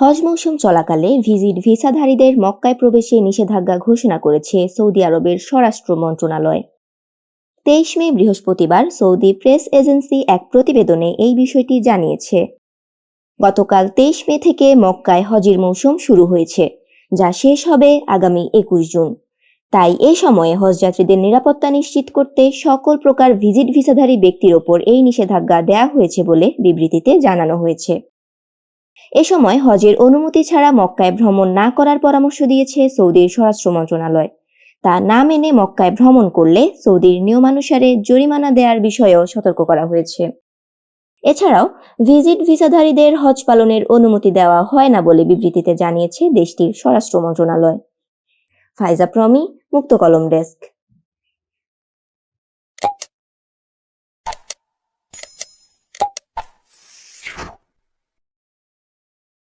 হজ মৌসুম চলাকালে ভিজিট ভিসাধারীদের মক্কায় প্রবেশে নিষেধাজ্ঞা ঘোষণা করেছে সৌদি আরবের স্বরাষ্ট্র মন্ত্রণালয়। 23 মে বৃহস্পতিবার সৌদি প্রেস এজেন্সি এক প্রতিবেদনে এই বিষয়টি জানিয়েছে। গতকাল 23 মে থেকে মক্কায় হজের মৌসুম শুরু হয়েছে, যা শেষ হবে আগামী 21 জুন। তাই এ সময়ে হজযাত্রীদের নিরাপত্তা নিশ্চিত করতে সকল প্রকার ভিজিট ভিসাধারী ব্যক্তির ওপর এই নিষেধাজ্ঞা দেয়া হয়েছে বলে বিবৃতিতে জানানো হয়েছে। এ সময় হজের অনুমতি ছাড়া মক্কায় ভ্রমণ না করার পরামর্শ দিয়েছে সৌদির স্বরাষ্ট্র মন্ত্রণালয়। তা না মেনে মক্কায় ভ্রমণ করলে সৌদির নিয়মানুসারে জরিমানা দেওয়ার বিষয়েও সতর্ক করা হয়েছে। এছাড়াও ভিজিট ভিসাধারীদের হজ পালনের অনুমতি দেওয়া হয় না বলে বিবৃতিতে জানিয়েছে দেশটির স্বরাষ্ট্র মন্ত্রণালয়। ফাইজা প্রমি, মুক্ত কলম ডেস্ক।